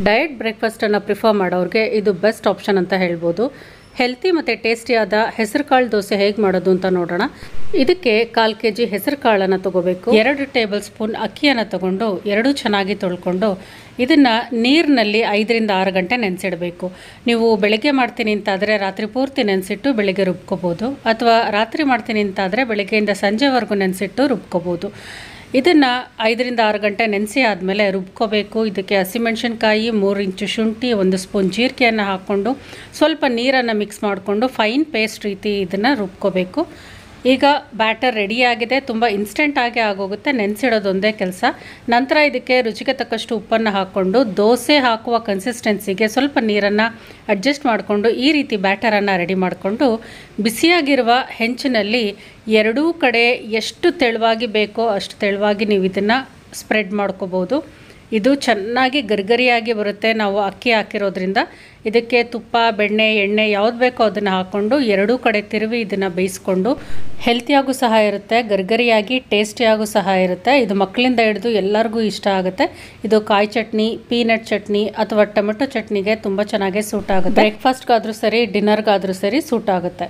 Diet ಬ್ರೇಕ್ಫಾಸ್ಟನ್ನು prefer ಮಾಡೋರಿಗೆ ಇದು best option ಅಂತ ಹೇಳ್ಬೋದು. ಹೆಲ್ತಿ ಮತ್ತು ಟೇಸ್ಟಿಯಾದ ಹೆಸರು ಕಾಳು ದೋಸೆ ಹೇಗೆ ಮಾಡೋದು ಅಂತ ನೋಡೋಣ. ಇದಕ್ಕೆ 1/4 kg ಹೆಸರು ಕಾಳನ್ನು ತೊಗೋಬೇಕು. 2 ಟೇಬಲ್ ಸ್ಪೂನ್ ಅಕ್ಕಿಯನ್ನು ತೊಗೊಂಡು ಎರಡೂ ಚೆನ್ನಾಗಿ ತೊಳ್ಕೊಂಡು ಇದನ್ನು ನೀರಿನಲ್ಲಿ 5 ರಿಂದ 6 ಗಂಟೆ ನೆನೆಸಿಡಬೇಕು. ನೀವು ಬೆಳಗ್ಗೆ ಮಾಡ್ತೀನಿ ಅಂತಾದರೆ ರಾತ್ರಿ ಪೂರ್ತಿ ನೆನೆಸಿಟ್ಟು ಬೆಳಗ್ಗೆ ರುಬ್ಕೋಬೋದು, ಅಥವಾ ರಾತ್ರಿ ಮಾಡ್ತೀನಿ ಅಂತಾದರೆ ಬೆಳಗ್ಗೆಯಿಂದ ಸಂಜೆವರೆಗೂ ನೆನೆಸಿಟ್ಟು ರುಬ್ಕೋಬೋದು. ಇದನ್ನು 5 ರಿಂದ 6 ಗಂಟೆ ನೆನೆಸಿ ಆದಮೇಲೆ ರುಬ್ಕೋಬೇಕು. ಇದಕ್ಕೆ ಹಸಿಮೆಣಸಿನ್ಕಾಯಿ, 3 ಇಂಚು ಶುಂಠಿ, 1 ಸ್ಪೂನ್ ಜೀರಿಗೆಯನ್ನು ಹಾಕ್ಕೊಂಡು ಸ್ವಲ್ಪ ನೀರನ್ನು ಮಿಕ್ಸ್ ಮಾಡಿಕೊಂಡು ಫೈನ್ ಪೇಸ್ಟ್ ರೀತಿ ಇದನ್ನು ರುಬ್ಕೋಬೇಕು. ಈಗ ಬ್ಯಾಟರ್ ರೆಡಿಯಾಗಿದೆ. ತುಂಬ ಇನ್ಸ್ಟೆಂಟಾಗಿ ಆಗೋಗುತ್ತೆ, ನೆನೆಸಿಡೋದೊಂದೇ ಕೆಲಸ. ನಂತರ ಇದಕ್ಕೆ ರುಚಿಗೆ ತಕ್ಕಷ್ಟು ಉಪ್ಪನ್ನು ಹಾಕ್ಕೊಂಡು ದೋಸೆ ಹಾಕುವ ಕನ್ಸಿಸ್ಟೆನ್ಸಿಗೆ ಸ್ವಲ್ಪ ನೀರನ್ನು ಅಡ್ಜಸ್ಟ್ ಮಾಡಿಕೊಂಡು ಈ ರೀತಿ ಬ್ಯಾಟರನ್ನು ರೆಡಿ ಮಾಡಿಕೊಂಡು ಬಿಸಿಯಾಗಿರುವ ಹೆಂಚಿನಲ್ಲಿ ಎರಡೂ ಕಡೆ ಎಷ್ಟು ತೆಳುವಾಗಿ ಬೇಕೋ ಅಷ್ಟು ತೆಳುವಾಗಿ ನೀವು ಇದನ್ನು ಸ್ಪ್ರೆಡ್ ಮಾಡ್ಕೋಬೋದು. ಇದು ಚೆನ್ನಾಗಿ ಗರಿಗರಿಯಾಗಿ ಬರುತ್ತೆ. ನಾವು ಅಕ್ಕಿ ಹಾಕಿರೋದ್ರಿಂದ ಇದಕ್ಕೆ ತುಪ್ಪ, ಬೆಣ್ಣೆ, ಎಣ್ಣೆ ಯಾವ್ದು ಬೇಕೋ ಅದನ್ನು ಹಾಕ್ಕೊಂಡು ಎರಡೂ ಕಡೆ ತಿರುವಿ ಇದನ್ನು ಬೇಯಿಸ್ಕೊಂಡು ಹೆಲ್ತಿಯಾಗೂ ಸಹ ಇರುತ್ತೆ, ಗರಿಗರಿಯಾಗಿ ಟೇಸ್ಟಿಯಾಗೂ ಸಹ ಇರುತ್ತೆ. ಇದು ಮಕ್ಕಳಿಂದ ಹಿಡಿದು ಎಲ್ಲರಿಗೂ ಇಷ್ಟ ಆಗುತ್ತೆ. ಇದು ಕಾಯಿ ಚಟ್ನಿ, ಪೀನಟ್ ಚಟ್ನಿ ಅಥವಾ ಟೊಮೆಟೊ ಚಟ್ನಿಗೆ ತುಂಬ ಚೆನ್ನಾಗಿ ಸೂಟ್ ಆಗುತ್ತೆ. ಬ್ರೇಕ್ಫಾಸ್ಟ್ಗಾದರೂ ಸರಿ, ಡಿನ್ನರ್ಗಾದರೂ ಸರಿ ಸೂಟ್ ಆಗುತ್ತೆ.